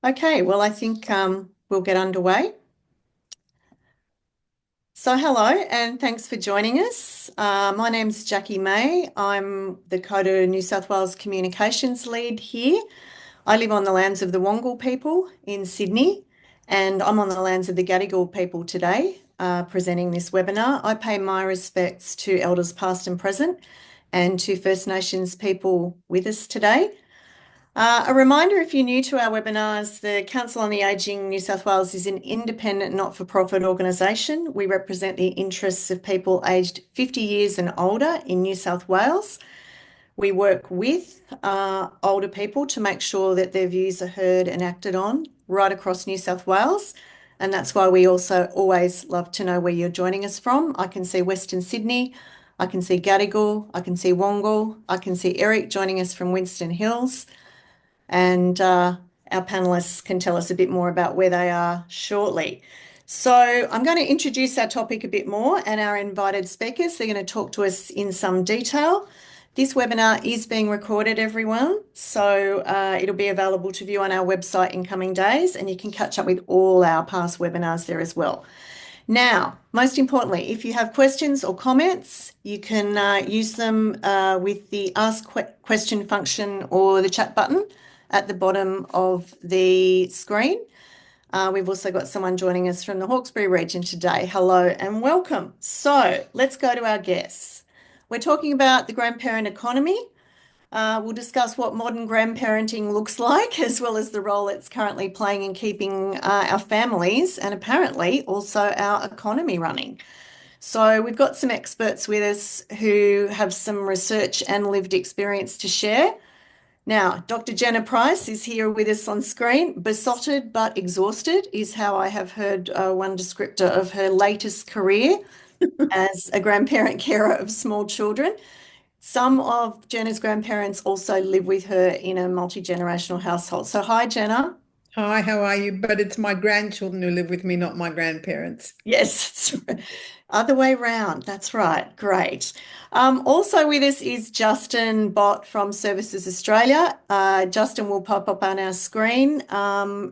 Okay, well, I think we'll get underway. So, hello, and thanks for joining us. My name's Jackie May. I'm the COTA New South Wales Communications Lead here. I live on the lands of the Wongal people in Sydney, and I'm on the lands of the Gadigal people today, presenting this webinar. I pay my respects to Elders past and present and to First Nations people with us today. A reminder, if you're new to our webinars, the Council on the Ageing New South Wales is an independent not-for-profit organisation. We represent the interests of people aged 50 years and older in New South Wales. We work with older people to make sure that their views are heard and acted on right across New South Wales. And that's why we also always love to know where you're joining us from. I can see Western Sydney, I can see Gadigal, I can see Wongal, I can see Eric joining us from Winston Hills. And our panelists can tell us a bit more about where they are shortly. So I'm going to introduce our topic a bit more and our invited speakers. They're going to talk to us in some detail. This webinar is being recorded, everyone, so it'll be available to view on our website in coming days, and you can catch up with all our past webinars there as well. Now, most importantly, if you have questions or comments, you can use them with the Ask Question function or the chat button at the bottom of the screen. We've also got someone joining us from the Hawkesbury region today. Hello and welcome. So let's go to our guests. We're talking about the grandparent economy. We'll discuss what modern grandparenting looks like, as well as the role it's currently playing in keeping our families and apparently also our economy running. So we've got some experts with us who have some research and lived experience to share. Now, Dr. Jenna Price is here with us on screen. Besotted but exhausted is how I have heard one descriptor of her latest career as a grandparent carer of small children. Some of Jenna's grandparents also live with her in a multi-generational household. So, hi, Jenna. Hi, how are you? But it's my grandchildren who live with me, not my grandparents. Yes, other way round. That's right. Great. Also with us is Justin Bott from Services Australia. Justin will pop up on our screen.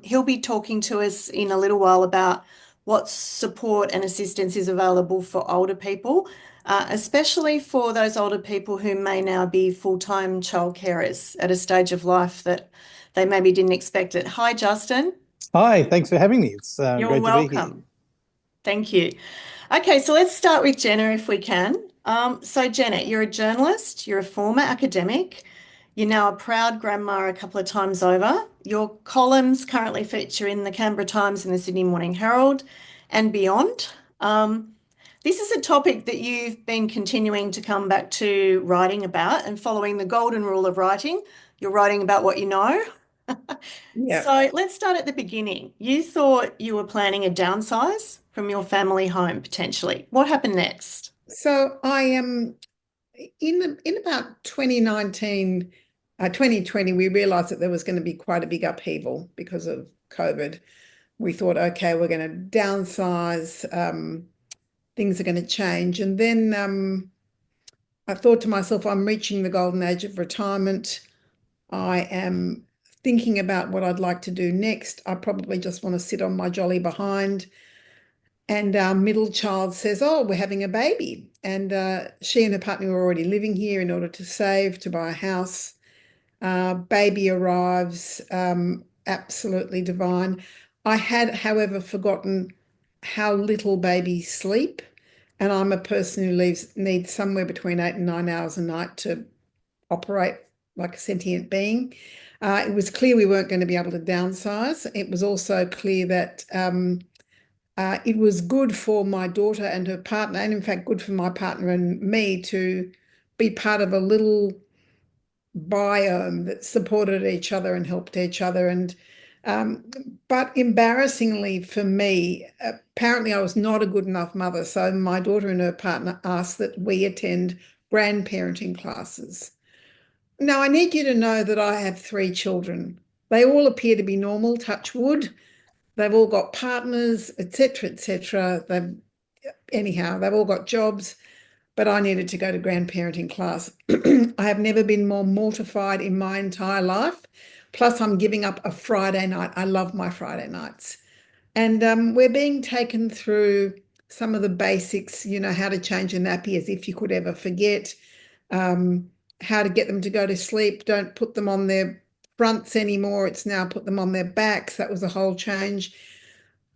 He'll be talking to us in a little while about what support and assistance is available for older people, especially for those older people who may now be full-time child carers at a stage of life that they maybe didn't expect it. Hi, Justin. Hi, thanks for having me. It's You're great to be here. welcome. Thank you. Okay, so let's start with Jenna if we can. So Jenna, you're a journalist, you're a former academic, you're now a proud grandma a couple of times over. Your columns currently feature in the Canberra Times and the Sydney Morning Herald and beyond. This is a topic that you've been continuing to come back to writing about, and following the golden rule of writing, you're writing about what you know. Yeah. So let's start at the beginning. You thought you were planning a downsize from your family home potentially. What happened next? So I am in about 2019, 2020, we realized that there was going to be quite a big upheaval because of COVID. We thought, okay, we're going to downsize, things are going to change. And then I thought to myself, I'm reaching the golden age of retirement. I am thinking about what I'd like to do next. I probably just want to sit on my jolly behind. And our middle child says, oh, we're having a baby. And she and her partner were already living here in order to save, to buy a house. Baby arrives, absolutely divine. I had, however, forgotten how little babies sleep. And I'm a person who needs somewhere between 8 and 9 hours a night to operate like a sentient being. It was clear we weren't going to be able to downsize. It was also clear that it was good for my daughter and her partner, and in fact, good for my partner and me to be part of a little biome that supported each other and helped each other. Um, but embarrassingly for me, apparently I was not a good enough mother. So my daughter and her partner asked that we attend grandparenting classes. Now, I need you to know that I have 3 children. They all appear to be normal, touch wood. They've all got partners, etc., etc. They've all got jobs, but I needed to go to grandparenting class. I have never been more mortified in my entire life Plus, I'm giving up a Friday night. I love my Friday nights. And we're being taken through some of the basics, how to change a nappy as if you could ever forget, um, how to get them to go to sleep. Don't put them on their fronts anymore. It's now put them on their backs. That was a whole change.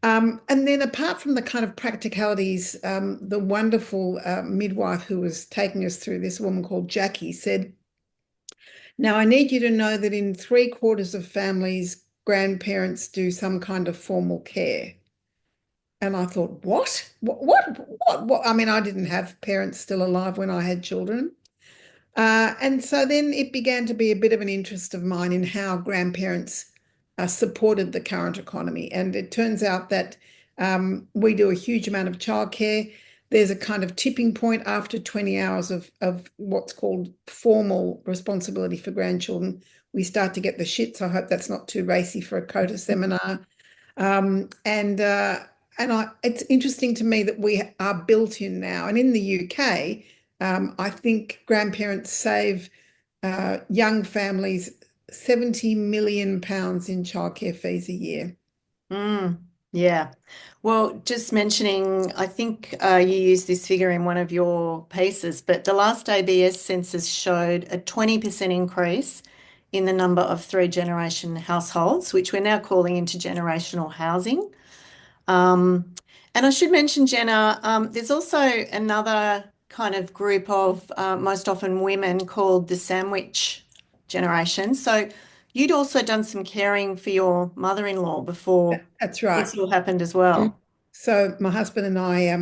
And then apart from the kind of practicalities, the wonderful midwife who was taking us through this, woman called Jackie, said, now I need you to know that in 3/4 of families, grandparents do some kind of formal care. And I thought, what? What? I mean, I didn't have parents still alive when I had children. And so then it began to be a bit of an interest of mine in how grandparents supported the current economy. And it turns out that we do a huge amount of childcare. There's a kind of tipping point after 20 hours of what's called formal responsibility for grandchildren. We start to get the shits. I hope that's not too racy for a COTA seminar. It's interesting to me that we are built in now. And in the UK, I think grandparents save young families £70 million in childcare fees a year. Yeah. Well, just mentioning, I think you used this figure in one of your pieces, but the last ABS census showed a 20% increase in the number of three-generation households, which we're now calling intergenerational housing. And I should mention, Jenna, there's also another kind of group of most often women called the sandwich generation. So you'd also done some caring for your mother-in-law before That's right. this all happened as well. So my husband and I,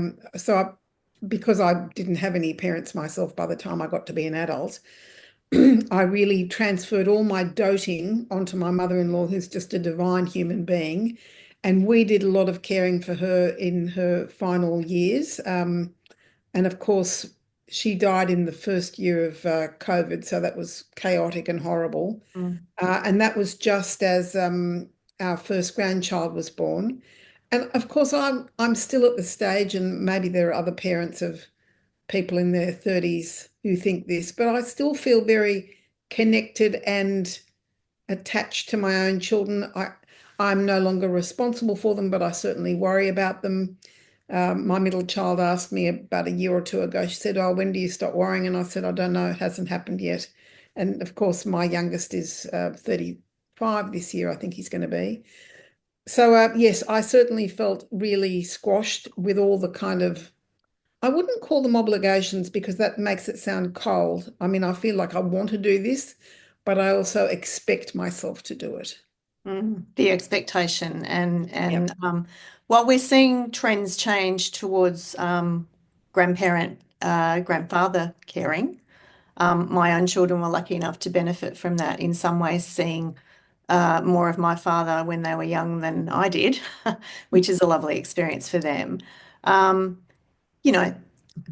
because I didn't have any parents myself by the time I got to be an adult, I really transferred all my doting onto my mother-in-law, who's just a divine human being. And we did a lot of caring for her in her final years. And of course, she died in the first year of COVID, so that was chaotic and horrible. Mm. And that was just as our first grandchild was born. And of course, I'm still at the stage, and maybe there are other parents of people in their 30s who think this, but I still feel very connected and attached to my own children. I'm no longer responsible for them, but I certainly worry about them. My middle child asked me about a year or two ago, she said, oh, when do you stop worrying? And I said, I don't know, it hasn't happened yet. And of course, my youngest is 35 this year, I think he's going to be. So yes, I certainly felt really squashed with all the kind of, I wouldn't call them obligations because that makes it sound cold. I mean, I feel like I want to do this, but I also expect myself to do it. The expectation and Yep. while we're seeing trends change towards grandparent grandfather caring, my own children were lucky enough to benefit from that in some ways, seeing more of my father when they were young than I did, which is a lovely experience for them. Um, you know,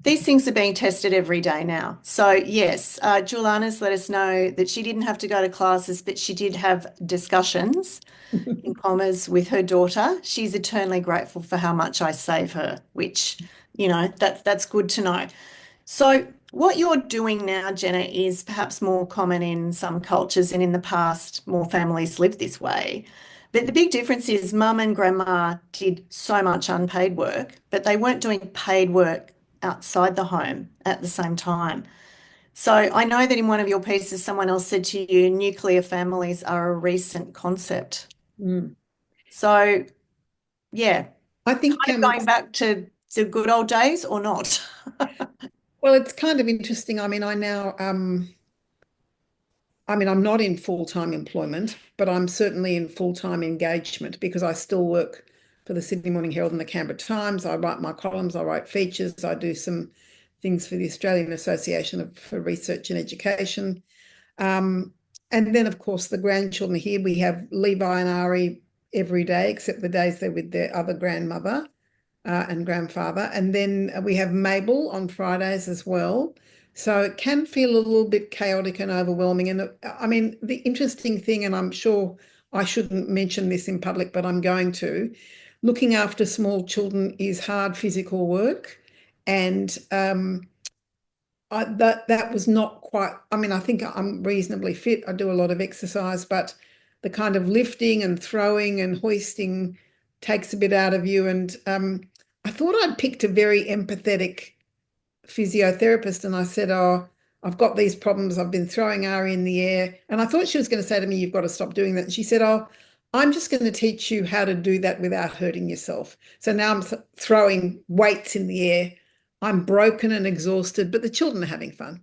these things are being tested every day now. So yes, Julana's let us know that she didn't have to go to classes, but she did have discussions in commas with her daughter. She's eternally grateful for how much I save her, which, that's good to know. So what you're doing now, Jenna, is perhaps more common in some cultures, and in the past, more families lived this way. But the big difference is mum and grandma did so much unpaid work, but they weren't doing paid work outside the home at the same time. So I know that in one of your pieces, someone else said to you, nuclear families are a recent concept. Mm. So yeah, I think, kind of going back to the good old days or not? well, it's kind of interesting. I mean, I'm not in full-time employment, but I'm certainly in full-time engagement because I still work for the Sydney Morning Herald and the Canberra Times. I write my columns, I write features, I do some things for the Australian Association for Research and Education. Um, and then, of course, the grandchildren here, we have Levi and Ari every day, except the days they're with their other grandmother and grandfather. And then we have Mabel on Fridays as well. So it can feel a little bit chaotic and overwhelming. And I mean, the interesting thing, and I'm sure I shouldn't mention this in public, but I'm going to, looking after small children is hard physical work. And that was not quite, I mean, I think I'm reasonably fit. I do a lot of exercise, but the kind of lifting and throwing and hoisting takes a bit out of you. And I thought I'd picked a very empathetic physiotherapist, and I said, "Oh, I've got these problems. I've been throwing Ari in the air." And I thought she was going to say to me, "You've got to stop doing that." And she said, "Oh, I'm just going to teach you how to do that without hurting yourself." So now I'm throwing weights in the air. I'm broken and exhausted, but the children are having fun.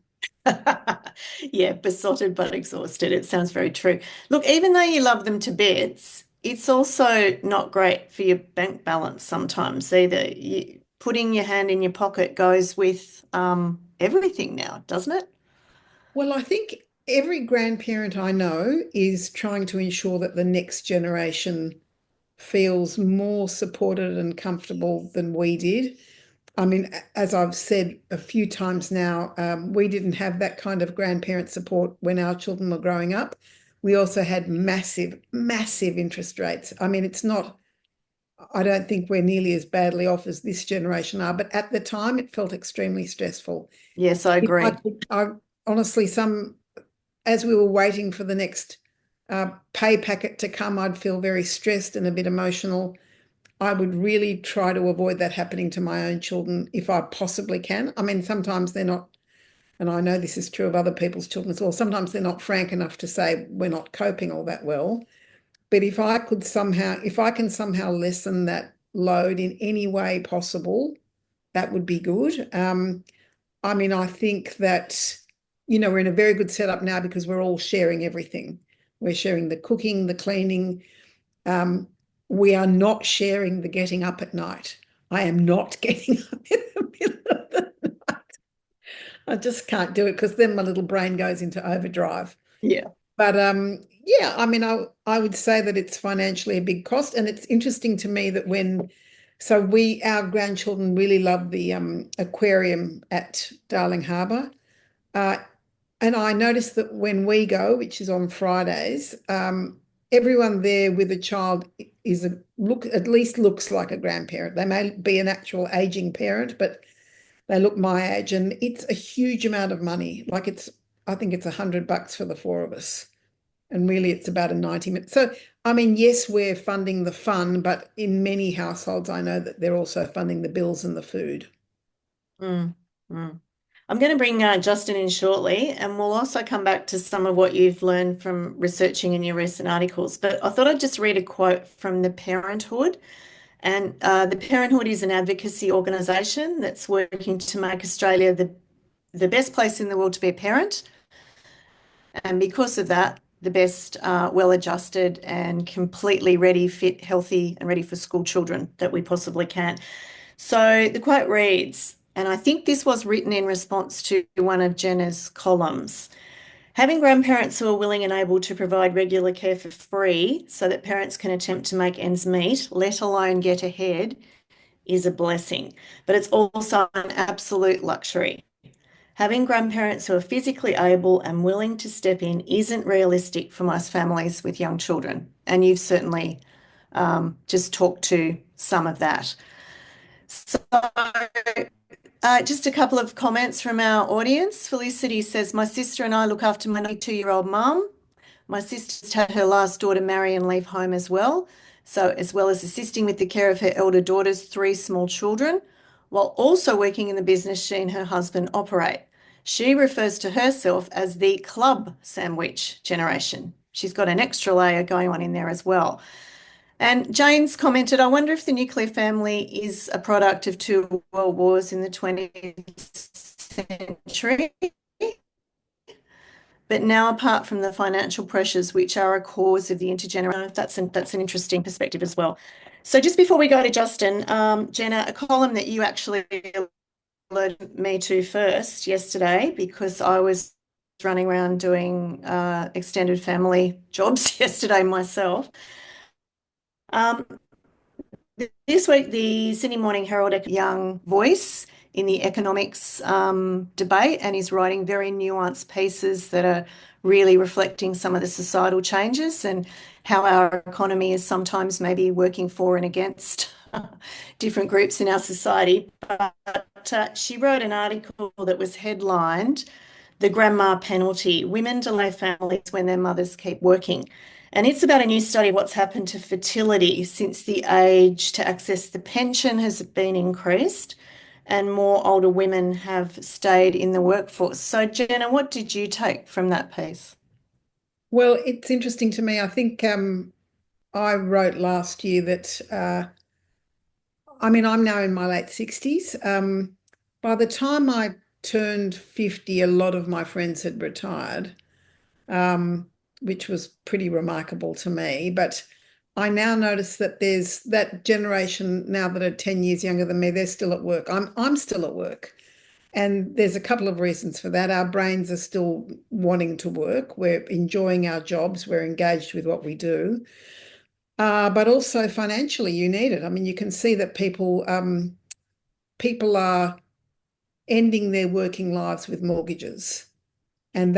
Yeah, besotted but exhausted. It sounds very true. Look, even though you love them to bits, it's also not great for your bank balance sometimes either. Putting your hand in your pocket goes with everything now, doesn't it? Well, I think every grandparent I know is trying to ensure that the next generation feels more supported and comfortable than we did. I mean, as I've said a few times now, we didn't have that kind of grandparent support when our children were growing up. We also had massive, massive interest rates. I mean, I don't think we're nearly as badly off as this generation are, but at the time it felt extremely stressful. Yes, I If agree. I honestly, as we were waiting for the next pay packet to come, I'd feel very stressed and a bit emotional. I would really try to avoid that happening to my own children if I possibly can. I mean, sometimes they're not, and I know this is true of other people's children as well, sometimes they're not frank enough to say we're not coping all that well. But if I can somehow lessen that load in any way possible, that would be good. I mean, I think that, we're in a very good setup now because we're all sharing everything. We're sharing the cooking, the cleaning. We are not sharing the getting up at night. I am not getting up in the middle of the night. I just can't do it because then my little brain goes into overdrive. Yeah. But yeah, I mean, I would say that it's financially a big cost, and it's interesting to me that our grandchildren really love the aquarium at Darling Harbour, uh, and I noticed that when we go, which is on Fridays, everyone there with a child at least looks like a grandparent. They may be an actual aging parent, but they look my age, and it's a huge amount of money. I think it's $100 for the four of us. And really, it's about a 90-minute. So, I mean, yes, we're funding the fun, but in many households, I know that they're also funding the bills and the food. Mm, mm. I'm going to bring Justin in shortly, and we'll also come back to some of what you've learned from researching in your recent articles. But I thought I'd just read a quote from the Parenthood. And the Parenthood is an advocacy organisation that's working to make Australia the best place in the world to be a parent. And because of that, the best well-adjusted and completely ready, fit, healthy, and ready for school children that we possibly can. So the quote reads, and I think this was written in response to one of Jenna's columns. Having grandparents who are willing and able to provide regular care for free so that parents can attempt to make ends meet, let alone get ahead, is a blessing. But it's also an absolute luxury. Having grandparents who are physically able and willing to step in isn't realistic for most families with young children. And you've certainly just talked to some of that. So, just a couple of comments from our audience. Felicity says, my sister and I look after my 92-year-old mum. My sister's had her last daughter marry and leave home as well. So, as well as assisting with the care of her elder daughter's three small children, while also working in the business she and her husband operate. She refers to herself as the club sandwich generation. She's got an extra layer going on in there as well. And Jane's commented, I wonder if the nuclear family is a product of two world wars in the 20th century. But now, apart from the financial pressures, which are a cause of the intergenerational, that's an interesting perspective as well. So just before we go to Justin, Jenna, a column that you actually alerted me to first yesterday because I was running around doing extended family jobs yesterday myself. This week, the Sydney Morning Herald young voice in the economics debate and is writing very nuanced pieces that are really reflecting some of the societal changes and how our economy is sometimes maybe working for and against different groups in our society. But she wrote an article that was headlined, The Grandma Penalty, Women Delay Families When Their Mothers Keep Working. And it's about a new study of what's happened to fertility since the age to access the pension has been increased and more older women have stayed in the workforce. So, Jenna, what did you take from that piece? Well, it's interesting to me. I think I wrote last year that I'm now in my late 60s. By the time I turned 50, a lot of my friends had retired, um, which was pretty remarkable to me. But I now notice that there's that generation now that are 10 years younger than me, they're still at work. I'm still at work. And there's a couple of reasons for that. Our brains are still wanting to work. We're enjoying our jobs. We're engaged with what we do. But also financially, you need it. I mean, you can see that people are ending their working lives with mortgages, and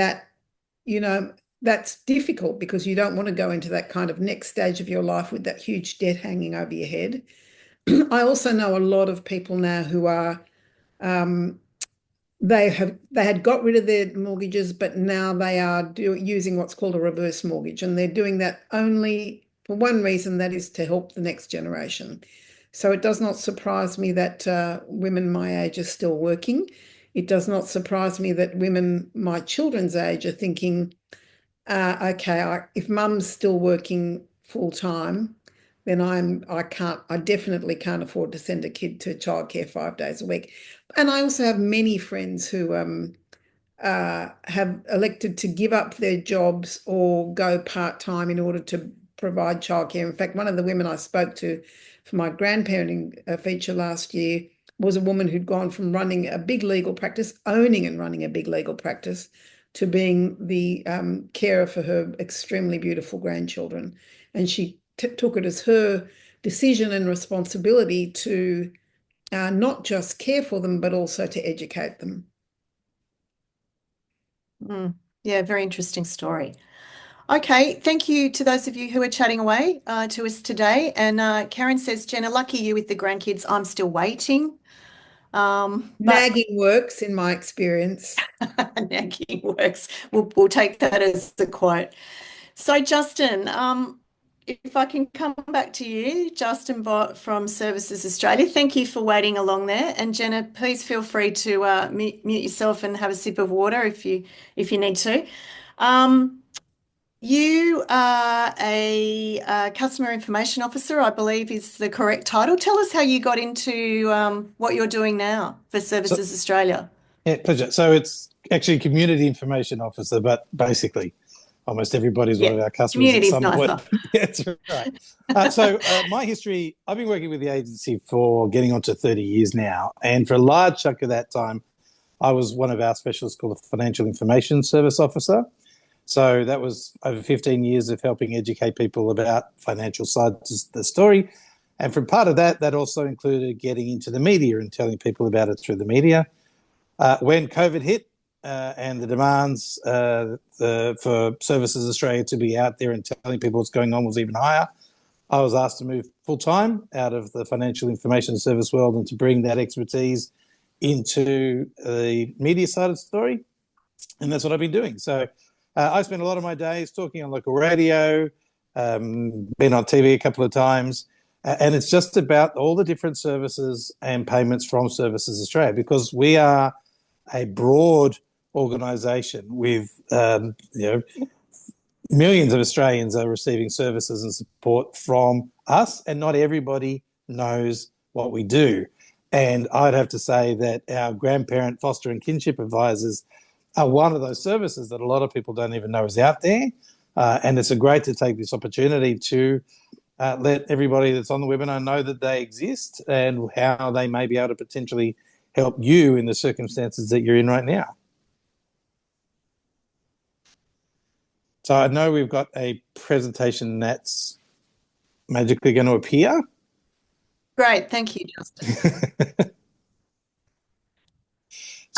you know, that's difficult because you don't want to go into that kind of next stage of your life with that huge debt hanging over your head. I also know a lot of people now who are um, they had got rid of their mortgages, but now they are using what's called a reverse mortgage, and they're doing that only for one reason, that is to help the next generation. So it does not surprise me that women my age are still working. It does not surprise me that women my children's age are thinking, okay, if mum's still working full time, then I definitely can't afford to send a kid to childcare 5 days a week. And I also have many friends who have elected to give up their jobs or go part-time in order to provide childcare. In fact, one of the women I spoke to for my grandparenting feature last year was a woman who'd gone from running a big legal practice, owning and running a big legal practice, to being the carer for her extremely beautiful grandchildren. And she took it as her decision and responsibility to not just care for them, but also to educate them. Mm. Yeah, very interesting story. Okay, thank you to those of you who are chatting away to us today. And Karen says, Jenna, lucky you with the grandkids. I'm still waiting. But Nagging works in my experience. nagging works. We'll take that as the quote. So, Justin, if I can come back to you, Justin Bott from Services Australia, thank you for waiting along there. And Jenna, please feel free to mute yourself and have a sip of water if you need to. Um, you are a, customer information officer, I believe is the correct title. Tell us how you got into what you're doing now for So, Services Australia. yeah, pleasure. So it's actually community information officer, but basically almost everybody's one Yeah, of our customers at community's some point. nicer. Yeah, that's right. My history, I've been working with the agency for getting on to 30 years now. And for a large chunk of that time, I was one of our specialists called a financial information service officer. So that was over 15 years of helping educate people about financial sides of the story. And from part of that, that also included getting into the media and telling people about it through the media. When COVID hit and the demands for Services Australia to be out there and telling people what's going on was even higher, I was asked to move full-time out of the financial information service world and to bring that expertise into the media side of the story. And that's what I've been doing. So I spend a lot of my days talking on local radio, been on TV a couple of times, and it's just about all the different services and payments from Services Australia, because we are a broad organisation with millions of Australians are receiving services and support from us, and not everybody knows what we do. And I'd have to say that our grandparent, foster and kinship advisors are one of those services that a lot of people don't even know is out there. And it's great to take this opportunity to let everybody that's on the webinar know that they exist and how they may be able to potentially help you in the circumstances that you're in right now. So I know we've got a presentation that's magically going to appear. Great, thank you, Justin.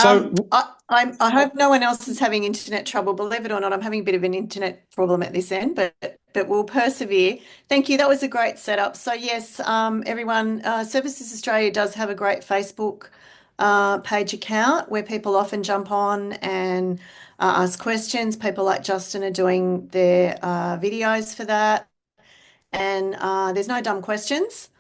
So I hope no one else is having internet trouble. Believe it or not, I'm having a bit of an internet problem at this end, but we'll persevere. Thank you. That was a great setup. So yes, everyone, Services Australia does have a great Facebook page account where people often jump on and ask questions. People like Justin are doing their videos for that. And there's no dumb questions.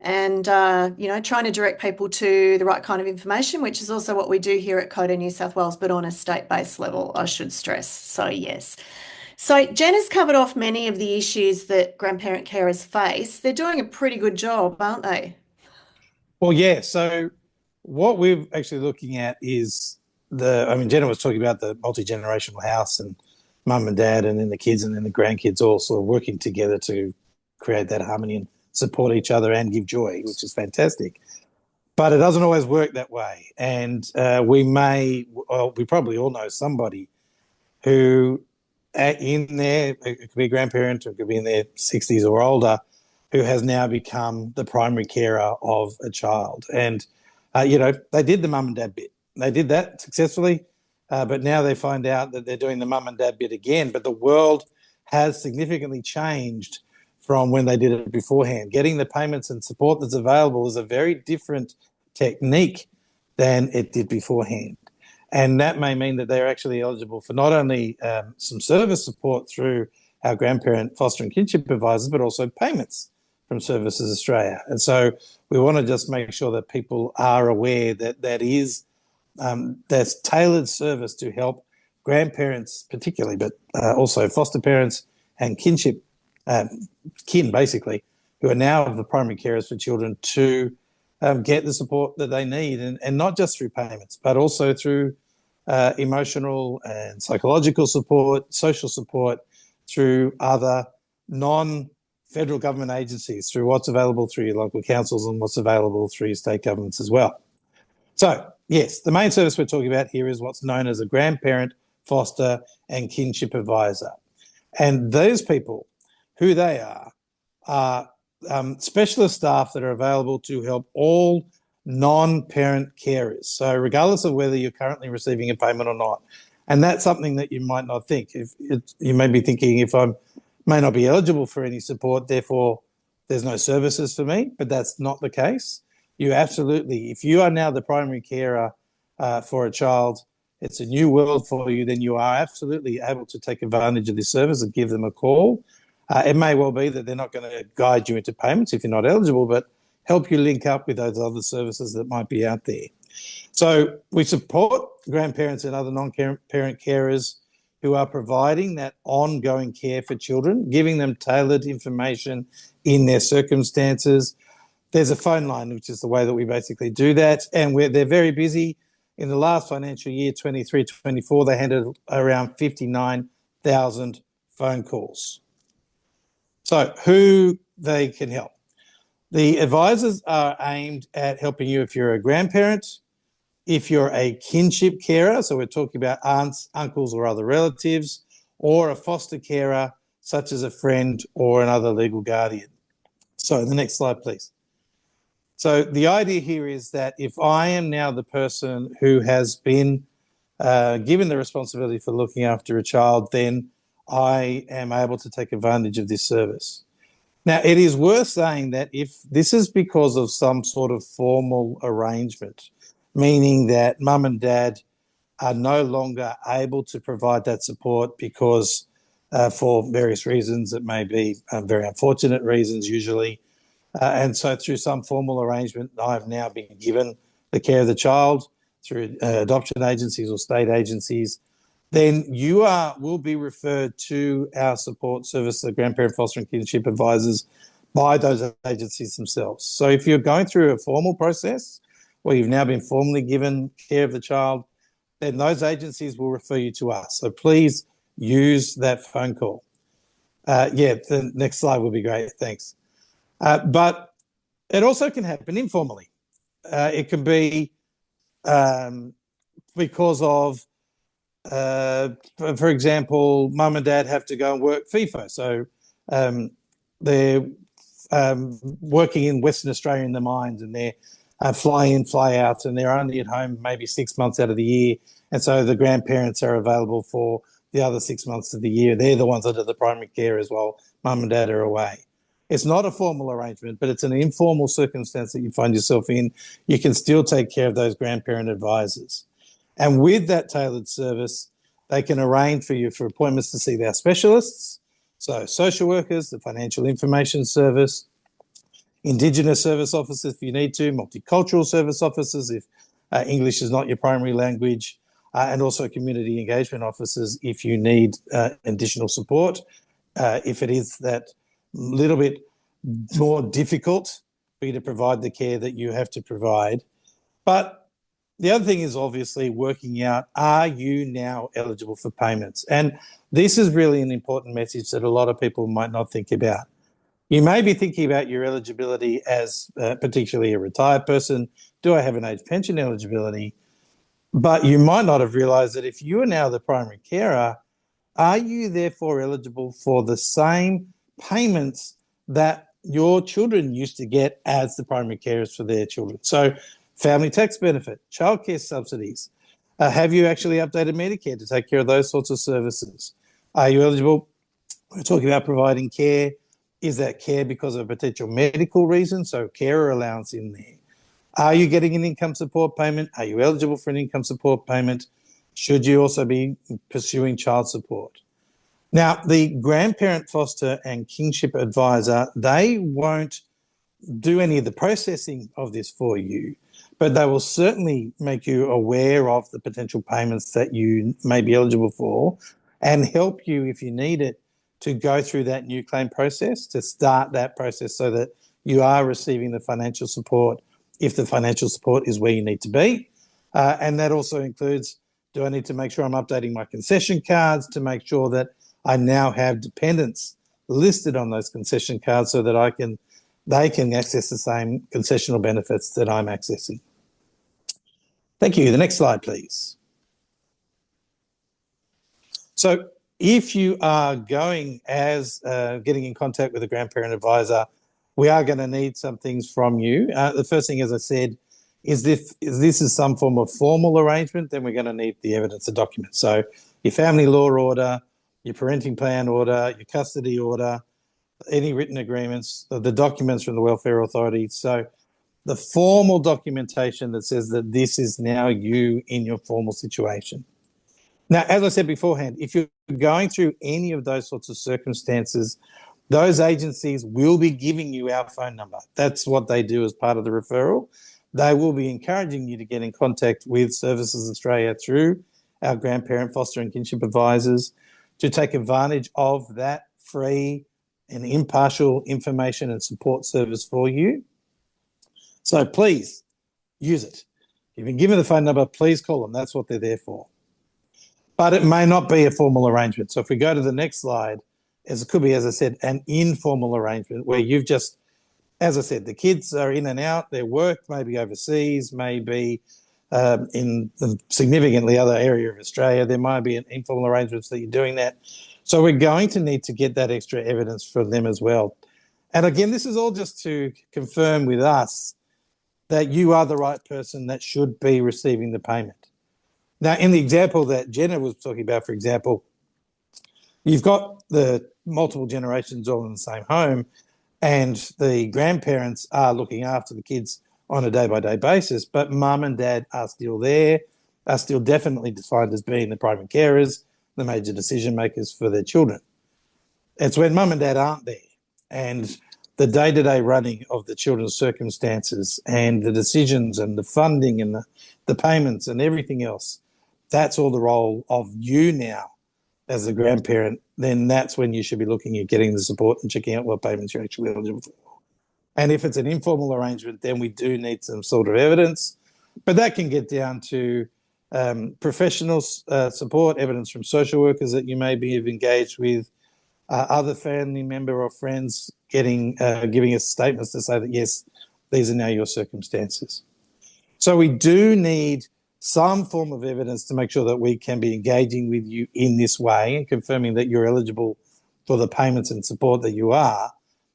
And, trying to direct people to the right kind of information, which is also what we do here at COTA New South Wales, but on a state-based level, I should stress. So, yes. So, Jen has covered off many of the issues that grandparent carers face. They're doing a pretty good job, aren't they? Well, yeah. So what we're actually looking at is Jenna was talking about the multi-generational house and mum and dad and then the kids and then the grandkids all sort of working together to create that harmony and support each other and give joy, which is fantastic. But it doesn't always work that way. And we probably all know somebody who it could be a grandparent or it could be in their 60s or older, who has now become the primary carer of a child. And, they did the mum and dad bit. They did that successfully, but now they find out that they're doing the mum and dad bit again. But the world has significantly changed from when they did it beforehand. Getting the payments and support that's available is a very different technique than it did beforehand. And that may mean that they're actually eligible for not only some service support through our grandparent foster and kinship advisors, but also payments from Services Australia. And so we want to just make sure that people are aware that that's tailored service to help grandparents particularly, but also foster parents and kinship, kin basically, who are now the primary carers for children to get the support that they need, and not just through payments, but also through emotional and psychological support, social support, through other non-federal government agencies, through what's available through your local councils and what's available through your state governments as well. So, yes, the main service we're talking about here is what's known as a grandparent, foster and kinship advisor. And those people, who they are specialist staff that are available to help all non-parent carers. So regardless of whether you're currently receiving a payment or not. And that's something that you might not think. You may be thinking, if I may not be eligible for any support, therefore there's no services for me, but that's not the case. You absolutely, if you are now the primary carer for a child, it's a new world for you, then you are absolutely able to take advantage of this service and give them a call. It may well be that they're not going to guide you into payments if you're not eligible, but help you link up with those other services that might be out there. So we support grandparents and other non-parent carers who are providing that ongoing care for children, giving them tailored information in their circumstances. There's a phone line, which is the way that we basically do that, and they're very busy. In the last financial year, 23-24, they handled around 59,000 phone calls. So who they can help. The advisors are aimed at helping you if you're a grandparent, if you're a kinship carer, so we're talking about aunts, uncles or other relatives, or a foster carer such as a friend or another legal guardian. So the next slide, please. So the idea here is that if I am now the person who has been given the responsibility for looking after a child, then I am able to take advantage of this service. Now, it is worth saying that if this is because of some sort of formal arrangement, meaning that mum and dad are no longer able to provide that support because for various reasons, it may be very unfortunate reasons usually, and so through some formal arrangement, I've now been given the care of the child through adoption agencies or state agencies, then you will be referred to our support service, the grandparent foster and kinship advisors, by those agencies themselves. So if you're going through a formal process where you've now been formally given care of the child, then those agencies will refer you to us. So please use that phone call. The next slide would be great. Thanks. But it also can happen informally. It can be because of, for example, mum and dad have to go and work FIFO. So they're working in Western Australia in the mines, and they're fly in, fly out, and they're only at home maybe 6 months out of the year. And so the grandparents are available for the other 6 months of the year. They're the ones that are the primary care as well. Mum and dad are away. It's not a formal arrangement, but it's an informal circumstance that you find yourself in. You can still take care of those grandparent advisors. And with that tailored service, they can arrange for you for appointments to see their specialists. So social workers, the financial information service, Indigenous service officers if you need to, multicultural service officers if English is not your primary language, and also community engagement officers if you need additional support. If it is that little bit more difficult for you to provide the care that you have to provide. But the other thing is obviously working out, are you now eligible for payments? And this is really an important message that a lot of people might not think about. You may be thinking about your eligibility as particularly a retired person. Do I have an age pension eligibility? But you might not have realised that if you are now the primary carer, are you therefore eligible for the same payments that your children used to get as the primary carers for their children? So family tax benefit, childcare subsidies. Have you actually updated Medicare to take care of those sorts of services? Are you eligible? We're talking about providing care. Is that care because of a potential medical reason? So carer allowance in there. Are you getting an income support payment? Are you eligible for an income support payment? Should you also be pursuing child support? Now, the grandparent, foster and kinship advisor, they won't do any of the processing of this for you, but they will certainly make you aware of the potential payments that you may be eligible for and help you, if you need it, to go through that new claim process, to start that process so that you are receiving the financial support if the financial support is where you need to be. And that also includes, do I need to make sure I'm updating my concession cards to make sure that I now have dependents listed on those concession cards so that they can access the same concessional benefits that I'm accessing. Thank you. The next slide, please. So if you are going as getting in contact with a grandparent advisor, we are going to need some things from you. The first thing, as I said, is this is some form of formal arrangement, then we're going to need the evidence of documents. So your family law order, your parenting plan order, your custody order, any written agreements, the documents from the welfare authority. So the formal documentation that says that this is now you in your formal situation. Now, as I said beforehand, if you're going through any of those sorts of circumstances, those agencies will be giving you our phone number. That's what they do as part of the referral. They will be encouraging you to get in contact with Services Australia through our grandparent, foster and kinship advisors to take advantage of that free and impartial information and support service for you. So please use it. If you've been given the phone number, please call them. That's what they're there for. But it may not be a formal arrangement. So if we go to the next slide, as it could be, as I said, an informal arrangement where you've just, as I said, the kids are in and out, their work may be overseas, maybe in the significantly other area of Australia. There might be an informal arrangements that you're doing that. So we're going to need to get that extra evidence from them as well. And again, this is all just to confirm with us that you are the right person that should be receiving the payment. Now, in the example that Jenna was talking about, for example, you've got the multiple generations all in the same home and the grandparents are looking after the kids on a day-by-day basis, but mum and dad are still there, are still definitely defined as being the primary carers, the major decision makers for their children. It's when mum and dad aren't there and the day-to-day running of the children's circumstances and the decisions and the funding and the payments and everything else, that's all the role of you now as a grandparent. Then that's when you should be looking at getting the support and checking out what payments you're actually eligible for. And if it's an informal arrangement, then we do need some sort of evidence. But that can get down to professional support, evidence from social workers that you may be engaged with, other family member or friends giving us statements to say that, yes, these are now your circumstances. So we do need some form of evidence to make sure that we can be engaging with you in this way and confirming that you're eligible for the payments and support that you are.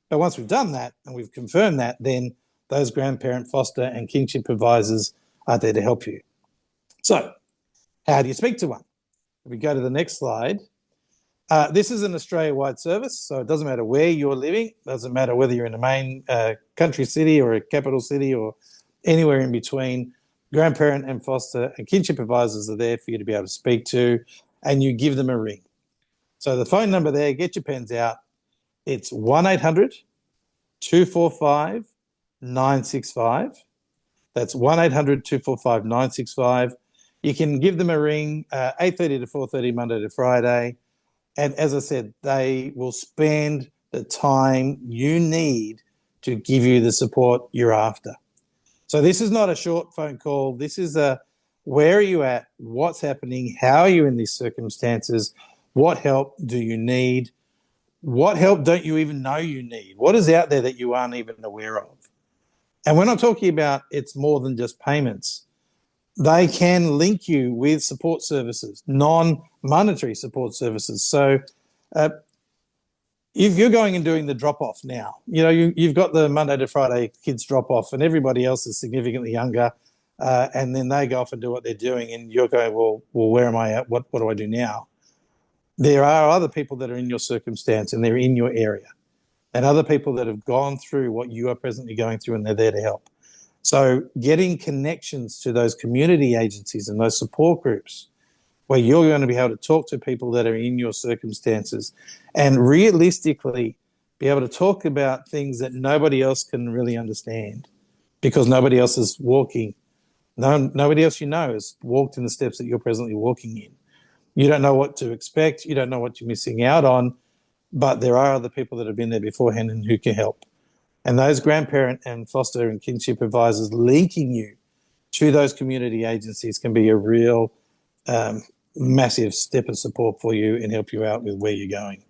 But once we've done that and we've confirmed that, then those grandparent, foster and kinship advisors are there to help you. So how do you speak to one? If we go to the next slide, This is an Australia-wide service, so it doesn't matter where you're living. It doesn't matter whether you're in a main country city or a capital city or anywhere in between. Grandparent and foster and kinship advisors are there for you to be able to speak to, and you give them a ring. So the phone number there, get your pens out. It's 1-800-245-965. That's 1-800-245-965. You can give them a ring, 8:30 to 4:30, Monday to Friday. And as I said, they will spend the time you need to give you the support you're after. So this is not a short phone call. This is a, where are you at? What's happening? How are you in these circumstances? What help do you need? What help don't you even know you need? What is out there that you aren't even aware of? And we're not talking about it's more than just payments. They can link you with support services, non-monetary support services. So if you're going and doing the drop-off now, you've got the Monday to Friday kids drop-off and everybody else is significantly younger, and then they go off and do what they're doing and you're going, well, where am I at? What do I do now? There are other people that are in your circumstance and they're in your area, and other people that have gone through what you are presently going through, and they're there to help. So getting connections to those community agencies and those support groups where you're going to be able to talk to people that are in your circumstances and realistically be able to talk about things that nobody else can really understand because nobody else is walking. Nobody else has walked in the steps that you're presently walking in. You don't know what to expect. You don't know what you're missing out on, but there are other people that have been there beforehand and who can help. And those grandparent and foster and kinship advisors linking you to those community agencies can be a real massive step of support for you and help you out with where you're going.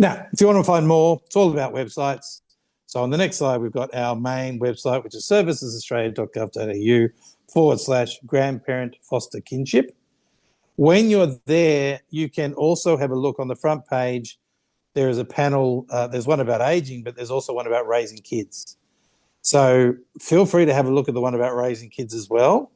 Now, if you want to find more, it's all about websites. So on the next slide, we've got our main website, which is servicesaustralia.gov.au/grandparent foster kinship. When you're there, you can also have a look on the front page. There is a panel, there's one about aging, but there's also one about raising kids. So feel free to have a look at the one about raising kids as well,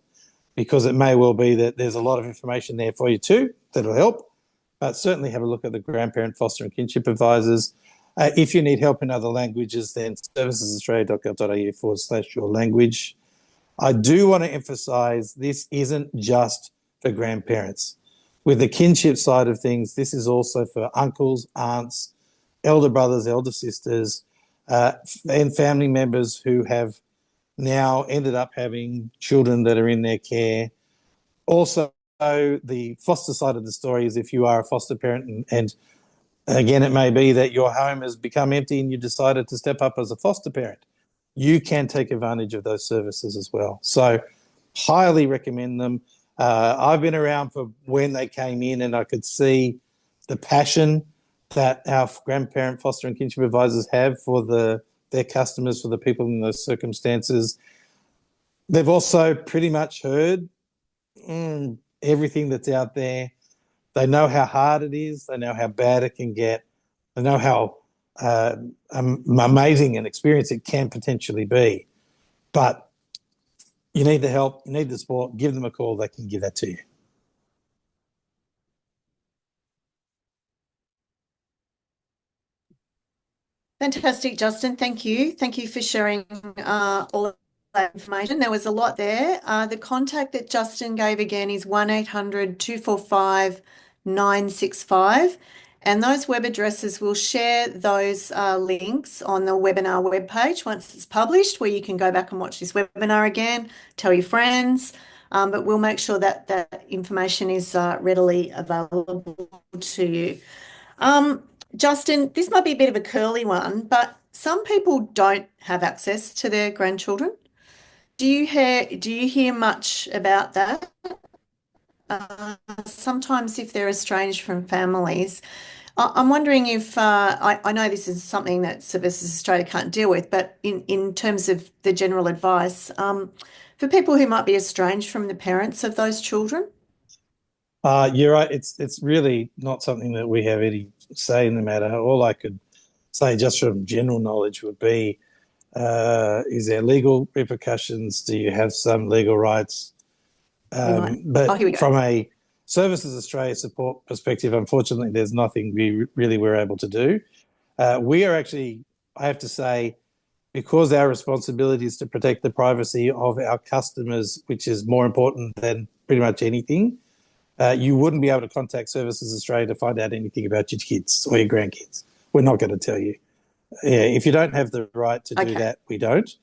because it may well be that there's a lot of information there for you too that'll help. But certainly have a look at the grandparent, foster and kinship advisors. If you need help in other languages, then servicesaustralia.gov.au/your language. I do want to emphasise this isn't just for grandparents. With the kinship side of things, this is also for uncles, aunts, elder brothers, elder sisters, and family members who have now ended up having children that are in their care. Also, the foster side of the story is if you are a foster parent and again, it may be that your home has become empty and you decided to step up as a foster parent. You can take advantage of those services as well. So highly recommend them. I've been around for when they came in and I could see the passion that our grandparent, foster and kinship advisors have for their customers, for the people in those circumstances. They've also pretty much heard everything that's out there. They know how hard it is. They know how bad it can get. They know how amazing an experience it can potentially be. But you need the help, you need the support, give them a call, they can give that to you. Fantastic, Justin. Thank you. Thank you for sharing all of that information. There was a lot there. The contact that Justin gave again is 1-800-245-965. And those web addresses, we'll share those links on the webinar webpage once it's published, where you can go back and watch this webinar again, tell your friends. But we'll make sure that that information is readily available to you. Justin, this might be a bit of a curly one, but some people don't have access to their grandchildren. Do you hear much about that? Sometimes if they're estranged from families, I'm wondering if I know this is something that Services Australia can't deal with, but in terms of the general advice, for people who might be estranged from the parents of those children. You're right. It's really not something that we have any say in the matter. All I could say, just from general knowledge, would be: is there legal repercussions? Do you have some legal rights? Here we But go. from a Services Australia support perspective, unfortunately, there's nothing we really were able to do. We are actually, I have to say, because our responsibility is to protect the privacy of our customers, which is more important than pretty much anything, you wouldn't be able to contact Services Australia to find out anything about your kids or your grandkids. We're not going to tell you. Yeah, if you don't have the right to do that, we don't.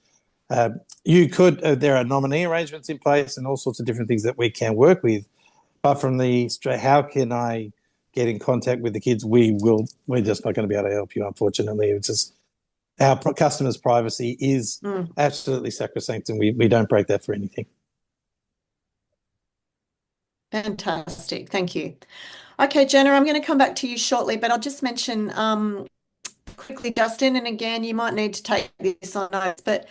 You could, there are nominee arrangements in place and all sorts of different things that we can work with. But from the, how can I get in contact with the kids? We're just not going to be able to help you, unfortunately. It's just, our customers' privacy is absolutely sacrosanct, and we don't break that for anything. Fantastic. Thank you. Okay, Jenna, I'm going to come back to you shortly, but I'll just mention quickly, Justin, and again, you might need to take this on notes, but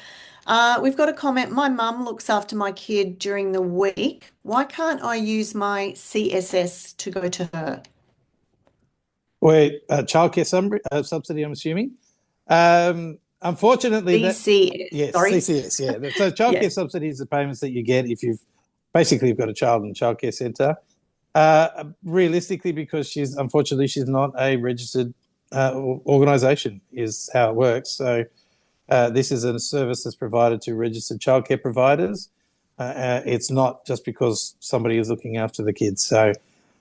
we've got a comment. My mum looks after my kid during the week. Why can't I use my CSS to go to her? Wait, childcare subsidy, I'm assuming. Unfortunately, CCS, yes, sorry. CCS, yeah. So childcare subsidies are payments that you get if you've basically got a child in a childcare centre. Realistically, because unfortunately she's not a registered organisation, is how it works. So this is a service that's provided to registered childcare providers. It's not just because somebody is looking after the kids. So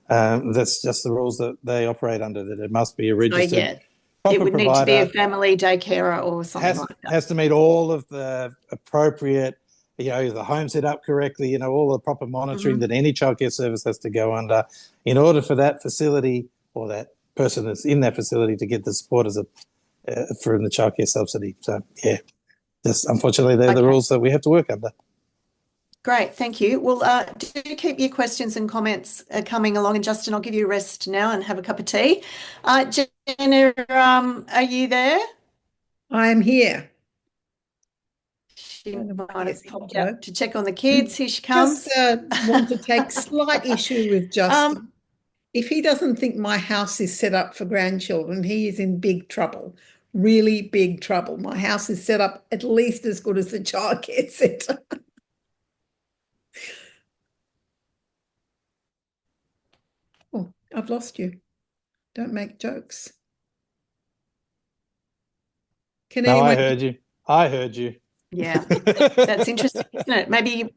that's just the rules that they operate under, that it must be a registered proper it would provider. need to be a family daycare or something like that. Has to meet all of the appropriate, the home set up correctly, all the proper monitoring that any childcare service has to go under in order for that facility or that person that's in that facility to get the support from the childcare subsidy. So, yeah, just unfortunately, they're the rules that we have to work under. Great, thank you. Well, do keep your questions and comments coming along, and Justin, I'll give you a rest now and have a cup of tea. Jenna, are you there? I'm here. She might have popped out to check on the kids. Here she comes. Just want to take slight issue with Justin. If he doesn't think my house is set up for grandchildren, he is in big trouble, really big trouble. My house is set up at least as good as the childcare centre. Oh, I've lost you. Don't make jokes. I heard you. I heard you. Yeah, that's interesting, isn't it? Maybe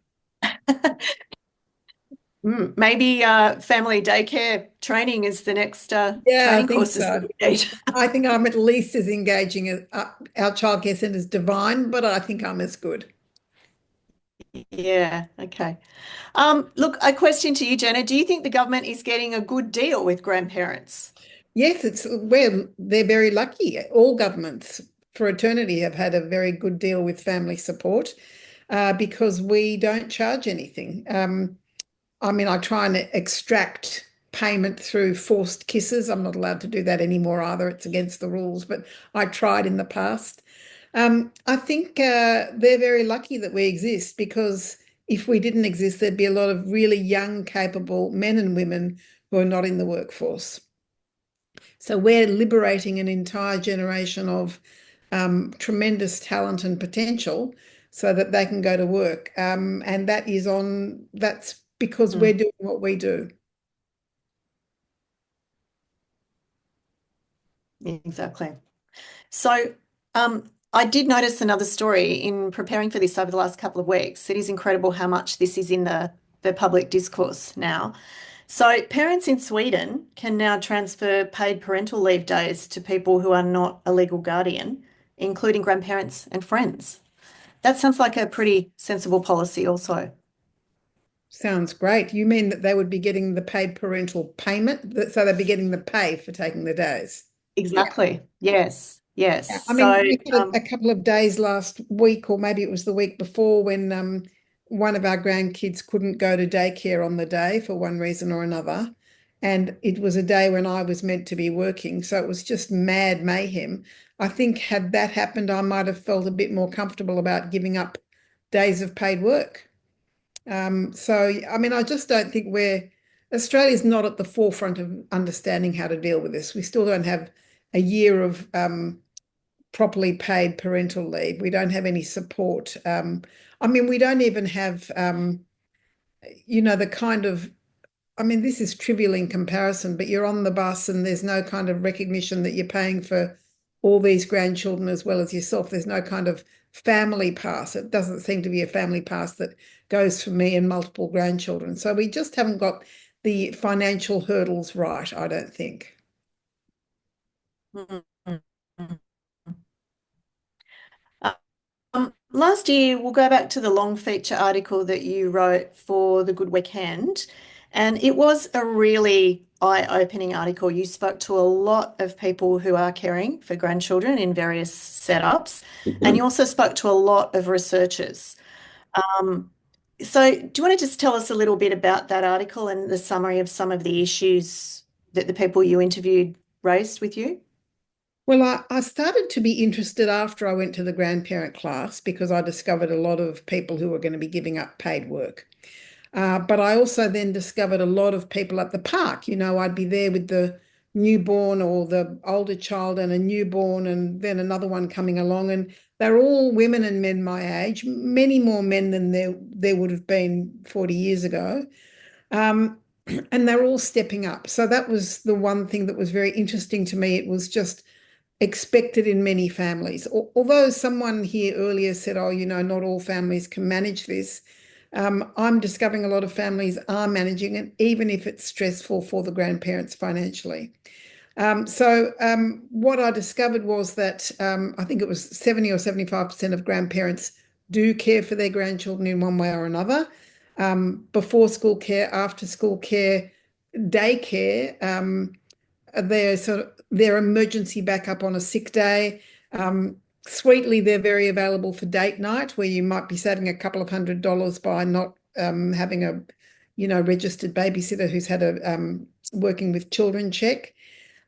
family daycare training is the next training courses that we need. I think I'm at least as engaging as our childcare centre is divine, but I think I'm as good. Yeah, okay. Look, a question to you, Jenna. Do you think the government is getting a good deal with grandparents? Yes, they're very lucky. All governments for eternity have had a very good deal with family support because we don't charge anything. I mean, I try and extract payment through forced kisses. I'm not allowed to do that anymore either. It's against the rules, but I tried in the past. I think they're very lucky that we exist, because if we didn't exist, there'd be a lot of really young, capable men and women who are not in the workforce. So we're liberating an entire generation of tremendous talent and potential so that they can go to work. And that's because we're doing what we do. Exactly. So I did notice another story in preparing for this over the last couple of weeks. It is incredible how much this is in the public discourse now. So parents in Sweden can now transfer paid parental leave days to people who are not a legal guardian, including grandparents and friends. That sounds like a pretty sensible policy also. Sounds great. You mean that they would be getting the paid parental payment, so they'd be getting the pay for taking the days? Exactly. Yes. Yes. I mean, we had a couple of days last week, or maybe it was the week before, when one of our grandkids couldn't go to daycare on the day for one reason or another. And it was a day when I was meant to be working. So it was just mad mayhem. I think had that happened, I might have felt a bit more comfortable about giving up days of paid work. So, I mean, I just don't think Australia's not at the forefront of understanding how to deal with this. We still don't have a year of properly paid parental leave. We don't have any support. I mean, we don't even have, the kind of I mean, this is trivial in comparison, but you're on the bus and there's no kind of recognition that you're paying for all these grandchildren as well as yourself. There's no kind of family pass. It doesn't seem to be a family pass that goes for me and multiple grandchildren. So we just haven't got the financial hurdles right, I don't think. Mm. Last year, we'll go back to the long feature article that you wrote for The Good Weekend, and it was a really eye-opening article. You spoke to a lot of people who are caring for grandchildren in various setups, and you also spoke to a lot of researchers. Um, so, do you want to just tell us a little bit about that article and the summary of some of the issues that the people you interviewed raised with you? Well, I started to be interested after I went to the grandparent class because I discovered a lot of people who were going to be giving up paid work. But I also then discovered a lot of people at the park. You know, I'd be there with the newborn or the older child and a newborn, and then another one coming along. And they're all women and men my age, many more men than there would have been 40 years ago. Um, and they're all stepping up. So that was the one thing that was very interesting to me. It was just expected in many families. Although someone here earlier said, oh, you know, not all families can manage this. I'm discovering a lot of families are managing it, even if it's stressful for the grandparents financially. What I discovered was that I think it was 70 or 75% of grandparents do care for their grandchildren in one way or another. Before school care, after school care, daycare, their sort of their emergency backup on a sick day. Sweetly, they're very available for date night, where you might be saving a couple of $100 by not having a, you know, registered babysitter who's had a working with children check.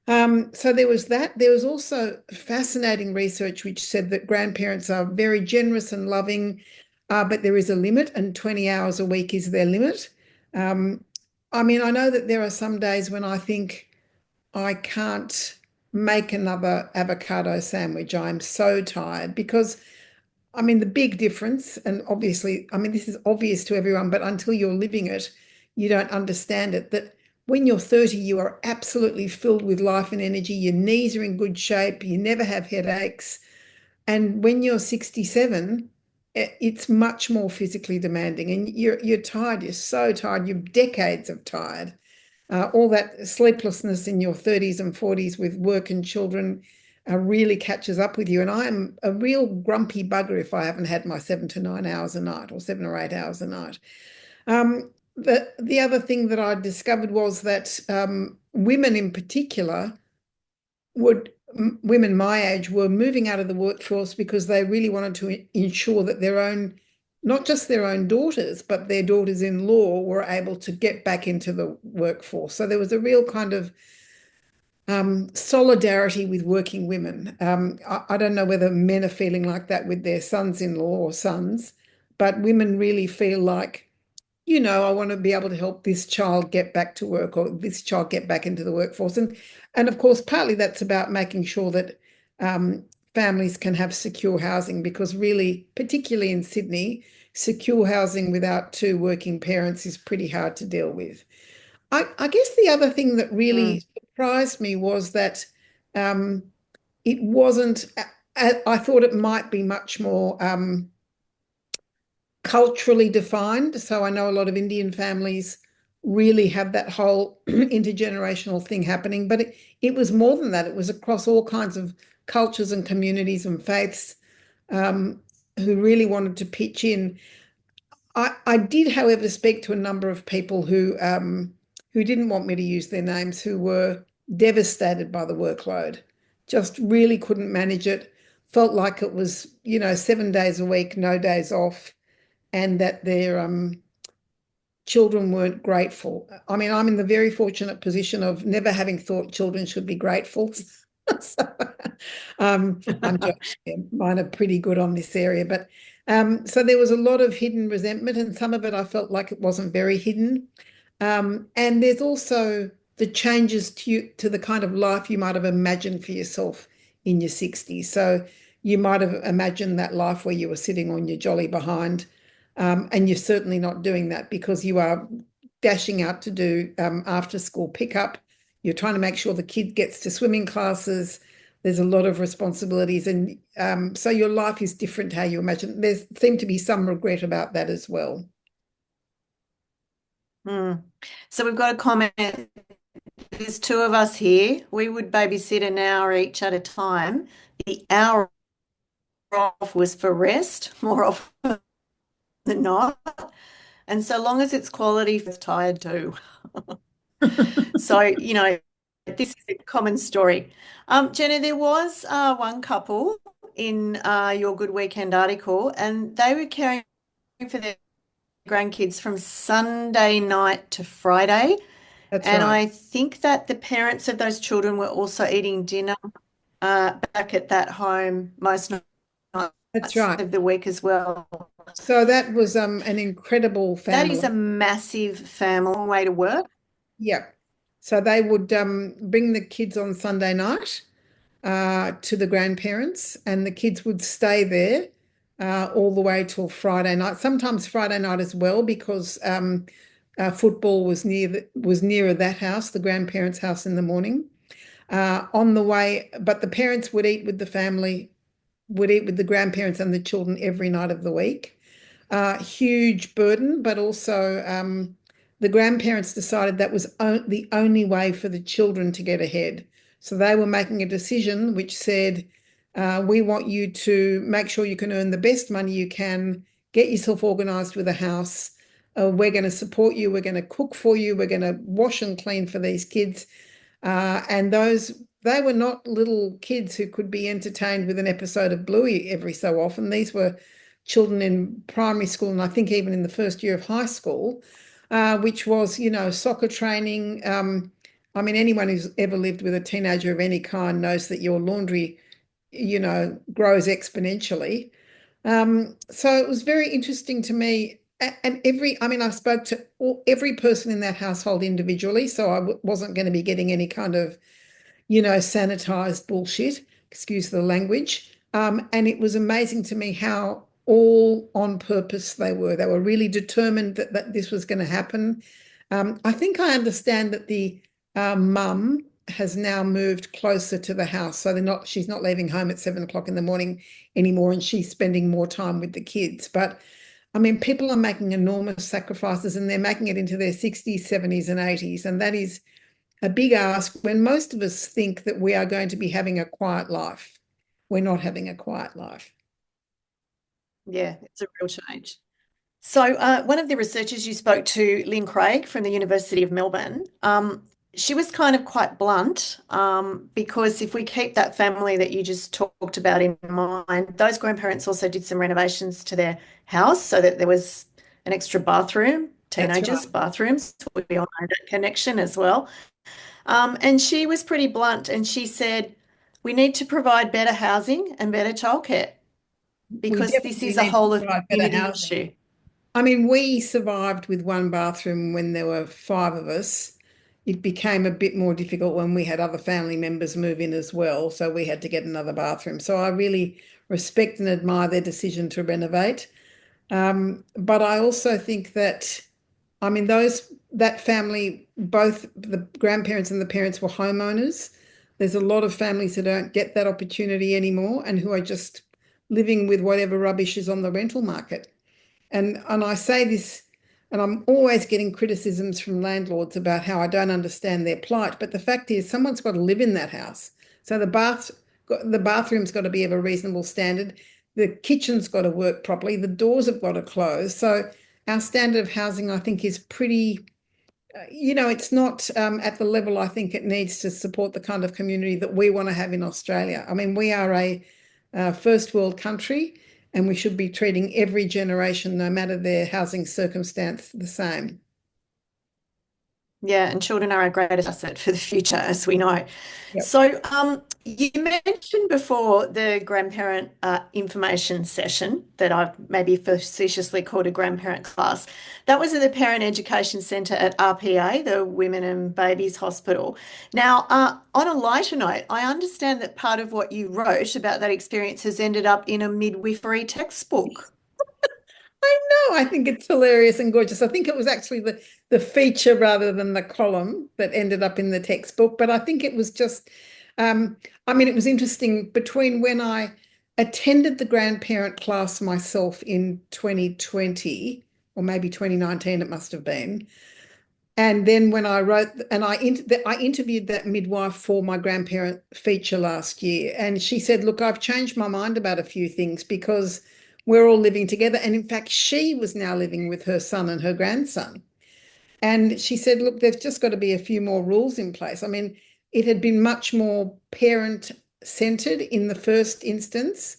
So there was that. There was also fascinating research which said that grandparents are very generous and loving, but there is a limit, and 20 hours a week is their limit. Um, I mean, I know that there are some days when I think I can't make another avocado sandwich. I'm so tired because, I mean, the big difference, and obviously, I mean, this is obvious to everyone, but until you're living it, you don't understand it, that when you're 30, you are absolutely filled with life and energy. Your knees are in good shape. You never have headaches. And when you're 67, it's much more physically demanding, and you're tired. You're so tired. You've decades of tired. All that sleeplessness in your 30s and 40s with work and children really catches up with you. And I am a real grumpy bugger if I haven't had my 7 to 9 hours a night or 7 or 8 hours a night. The other thing that I discovered was that women in particular women my age were moving out of the workforce because they really wanted to ensure that their own, not just their own daughters, but their daughters-in-law were able to get back into the workforce. So there was a real kind of solidarity with working women. I don't know whether men are feeling like that with their sons-in-law or sons, but women really feel like, you know, I want to be able to help this child get back to work or this child get back into the workforce. And of course, partly that's about making sure that families can have secure housing, because really, particularly in Sydney, secure housing without two working parents is pretty hard to deal with. I guess the other thing that really surprised me was that it wasn't, I thought it might be much more culturally defined. So I know a lot of Indian families really have that whole intergenerational thing happening, but it was more than that. It was across all kinds of cultures and communities and faiths who really wanted to pitch in. I did, however, speak to a number of people who didn't want me to use their names, who were devastated by the workload, just really couldn't manage it, felt like it was, you know, 7 days a week, no days off, and that their children weren't grateful. I mean, I'm in the very fortunate position of never having thought children should be grateful. So, I'm joking. Mine are pretty good on this area, but so there was a lot of hidden resentment, and some of it I felt like it wasn't very hidden. And there's also the changes to the kind of life you might have imagined for yourself in your 60s. So you might have imagined that life where you were sitting on your jolly behind, and you're certainly not doing that because you are dashing out to do after school pickup. You're trying to make sure the kid gets to swimming classes. There's a lot of responsibilities, and so your life is different to how you imagine. There seemed to be some regret about that as well. So we've got a comment. There's two of us here. We would babysit an hour each at a time. The hour off was for rest, more often than not. And so long as it's quality, it's tired too. So, this is a common story. Jenna, there was one couple in your Good Weekend article, and they were caring for their grandkids from Sunday night to Friday. That's And right. I think that the parents of those children were also eating dinner back at that home most That's nights right. of the week as well. So that was an incredible That is a family. massive family way to work. Yeah. So they would bring the kids on Sunday night to the grandparents, and the kids would stay there all the way till Friday night. Sometimes Friday night as well, because football was nearer that house, the grandparents' house in the morning. On the way, but the parents would eat with the family, would eat with the grandparents and the children every night of the week. Huge burden, but also the grandparents decided that was the only way for the children to get ahead. So they were making a decision which said, we want you to make sure you can earn the best money you can, get yourself organized with a house. We're going to support you. We're going to cook for you. We're going to wash and clean for these kids. And they were not little kids who could be entertained with an episode of Bluey every so often. These were children in primary school, and I think even in the first year of high school, which was, soccer training. I mean, anyone who's ever lived with a teenager of any kind knows that your laundry, grows exponentially. So it was very interesting to me. And I spoke to every person in that household individually, so I wasn't going to be getting any kind of, sanitized bullshit, excuse the language. And it was amazing to me how all on purpose they were. They were really determined that this was going to happen. I think I understand that the mum has now moved closer to the house, so she's not leaving home at 7 o'clock in the morning anymore, and she's spending more time with the kids. But I mean, people are making enormous sacrifices, and they're making it into their 60s, 70s, and 80s. And that is a big ask when most of us think that we are going to be having a quiet life. We're not having a quiet life. Yeah, it's a real change. So, one of the researchers you spoke to, Lynn Craig from the University of Melbourne, she was kind of quite blunt because if we keep that family that you just talked about in mind, those grandparents also did some renovations to their house so that there was an extra bathroom, That's teenagers' right. bathrooms. We all know that connection as well. And she was pretty blunt and she said, we need to provide better housing and better childcare We because this definitely is a need to whole of provide better community housing. issue. I mean, we survived with one bathroom when there were five of us. It became a bit more difficult when we had other family members move in as well. So we had to get another bathroom. So I really respect and admire their decision to renovate. But I also think that, I mean, that family, both the grandparents and the parents were homeowners. There's a lot of families who don't get that opportunity anymore and who are just living with whatever rubbish is on the rental market. And I say this, and I'm always getting criticisms from landlords about how I don't understand their plight. But the fact is, someone's got to live in that house. So the bathroom's got to be of a reasonable standard. The kitchen's got to work properly. The doors have got to close. So our standard of housing, I think, is pretty. It's not at the level I think it needs to support the kind of community that we want to have in Australia. I mean, we are a first world country, and we should be treating every generation, no matter their housing circumstance, the same. Yeah, and children are our greatest asset for the future, as we know. Yep. So, you mentioned before the grandparent information session that I've maybe facetiously called a grandparent class. That was at the Parent Education Centre at RPA, the Women and Babies Hospital. Now, on a lighter note, I understand that part of what you wrote about that experience has ended up in a midwifery textbook. No, I think it's hilarious and gorgeous. I think it was actually the feature rather than the column that ended up in the textbook. But I think it was just, I mean, it was interesting between when I attended the grandparent class myself in 2020, or maybe 2019, it must have been. And then when I wrote, and I interviewed that midwife for my grandparent feature last year, and she said, "Look, I've changed my mind about a few things because we're all living together." And in fact, she was now living with her son and her grandson. And she said, "Look, there's just got to be a few more rules in place." I mean, it had been much more parent centered in the first instance.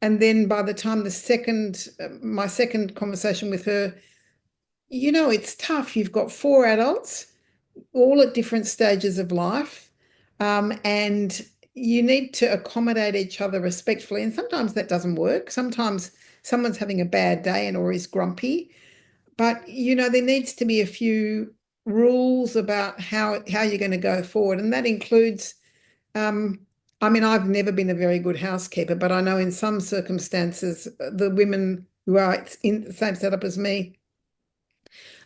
And then by the time my second conversation with her, it's tough. You've got four adults all at different stages of life. And you need to accommodate each other respectfully. And sometimes that doesn't work. Sometimes someone's having a bad day and or is grumpy. But there needs to be a few rules about how you're going to go forward. And that includes, I mean, I've never been a very good housekeeper, but I know in some circumstances the women who are in the same setup as me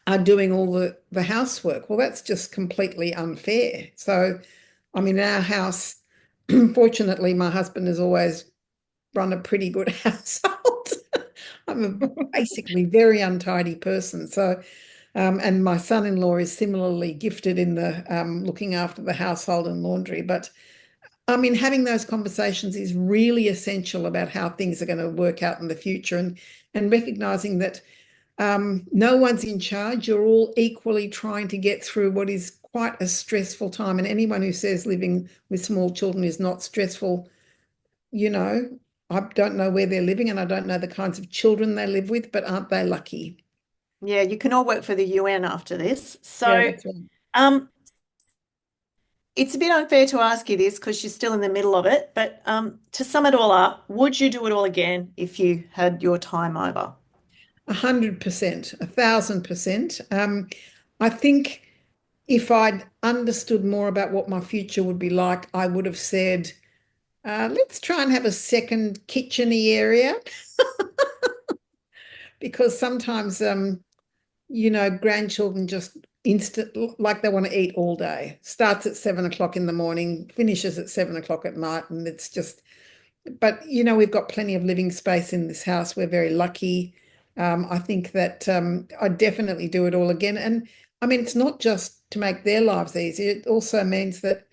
are doing all the housework. Well, that's just completely unfair. So, I mean, in our house, fortunately, my husband has always run a pretty good household. I'm basically very untidy person. So, and my son-in-law is similarly gifted in the looking after the household and laundry. But I mean, having those conversations is really essential about how things are going to work out in the future, and recognizing that no one's in charge. You're all equally trying to get through what is quite a stressful time. And anyone who says living with small children is not stressful, you know, I don't know where they're living and I don't know the kinds of children they live with, but aren't they lucky? Yeah, you can all work for the UN after this. Yeah, So, that's right. um, it's a bit unfair to ask you this because you're still in the middle of it, but to sum it all up, would you do it all again if you had your time over? 100%, 1,000%. I think if I'd understood more about what my future would be like, I would have said, let's try and have a second kitcheny area because sometimes grandchildren just instant like they want to eat all day. Starts at 7 o'clock in the morning, finishes at 7 o'clock at night, and it's just. But we've got plenty of living space in this house. We're very lucky. I think that I definitely do it all again. And I mean, it's not just to make their lives easier. It also means that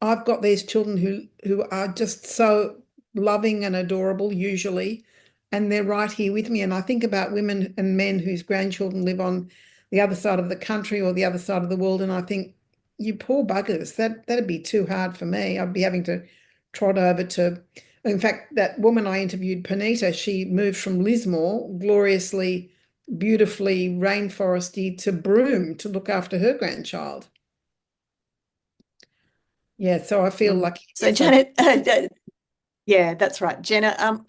I've got these children who are just so loving and adorable usually, and they're right here with me. And I think about women and men whose grandchildren live on the other side of the country or the other side of the world, and I think, you poor buggers, that'd be too hard for me. I'd be having to trot over to. In fact, that woman I interviewed, Panita, she moved from Lismore, gloriously, beautifully rainforesty, to Broome to look after her grandchild. Yeah, so I feel Mm. lucky. So, Yes, I Janet, yeah, that's right. Jenna,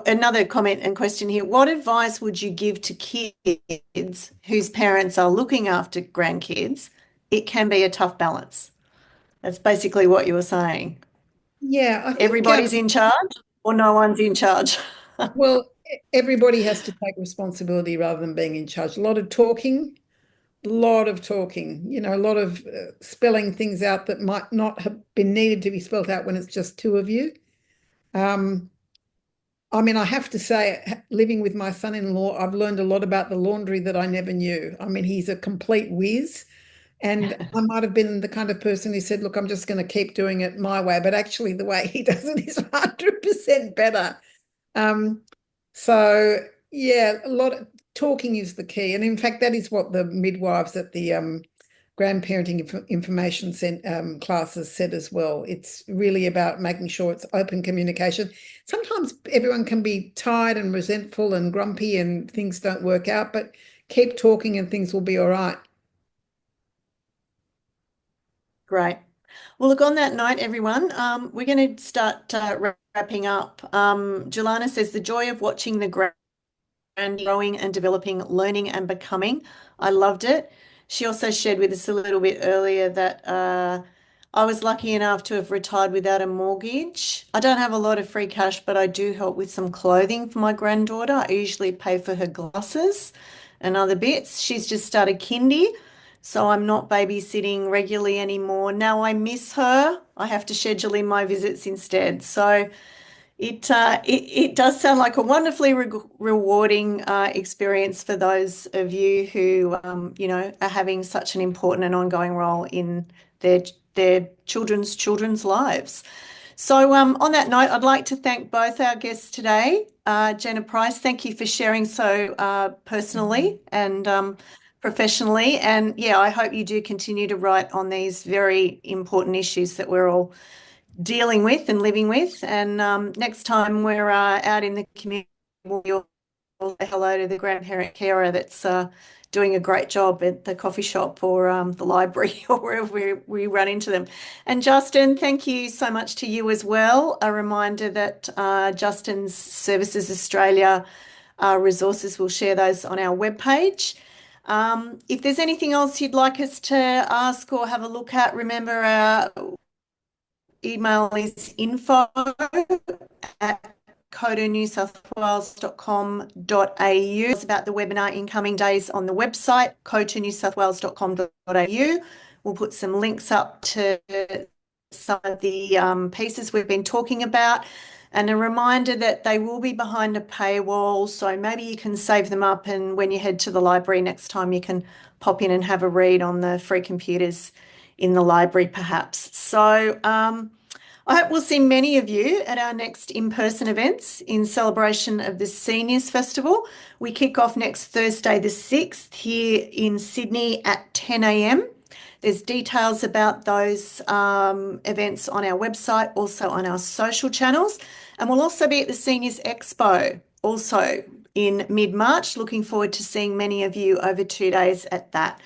another comment and question here. What advice would you give to kids whose parents are looking after grandkids? It can be a tough balance. That's basically what you were saying. Yeah, I think, Everybody's in charge or no one's in charge. well, everybody has to take responsibility rather than being in charge. A lot of talking, a lot of spelling things out that might not have been needed to be spelled out when it's just two of you. Um, I mean, I have to say, living with my son-in-law, I've learned a lot about the laundry that I never knew. I mean, he's a complete whiz. And I might have been the kind of person who said, look, I'm just going to keep doing it my way. But actually, the way he does it is 100% better. Um, so yeah, a lot of talking is the key. And in fact, that is what the midwives at the grandparenting information classes said as well. It's really about making sure it's open communication. Sometimes everyone can be tired and resentful and grumpy and things don't work out, but keep talking and things will be all right. Great. Well, look, on that note, everyone, we're going to start wrapping up. Jelana says the joy of watching the growing and developing, learning and becoming. I loved it. She also shared with us a little bit earlier that I was lucky enough to have retired without a mortgage. I don't have a lot of free cash, but I do help with some clothing for my granddaughter. I usually pay for her glasses and other bits. She's just started kindy, so I'm not babysitting regularly anymore. Now I miss her. I have to schedule in my visits instead. So it does sound like a wonderfully rewarding experience for those of you who are having such an important and ongoing role in their their children's lives. So on that note, I'd like to thank both our guests today. Jenna Price, thank you for sharing so personally and professionally. And yeah, I hope you do continue to write on these very important issues that we're all dealing with and living with. And next time we're out in the community, we'll say hello to the grandparent carer that's doing a great job at the coffee shop or the library or wherever we run into them. And Justin, thank you so much to you as well. A reminder that Justin's Services Australia resources, we'll share those on our webpage. If there's anything else you'd like us to ask or have a look at, remember our email is info@cotanewsouthwales.com.au. It's about the webinar in coming days on the website, cotanewsouthwales.com.au. We'll put some links up to some of the pieces we've been talking about, and a reminder that they will be behind a paywall, so maybe you can save them up, and when you head to the library next time, you can pop in and have a read on the free computers in the library, perhaps. So I hope we'll see many of you at our next in-person events in celebration of the Seniors Festival. We kick off next Thursday the 6th here in Sydney at 10 a.m. There's details about those events on our website, also on our social channels. And we'll also be at the Seniors Expo also in mid-March. Looking forward to seeing many of you over 2 days at that.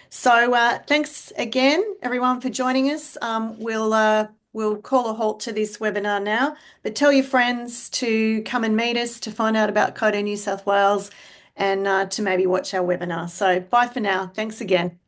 So thanks again, everyone, for joining us. We'll call a halt to this webinar now, but tell your friends to come and meet us, to find out about COTA New South Wales, and to maybe watch our webinar. So bye for now. Thanks again.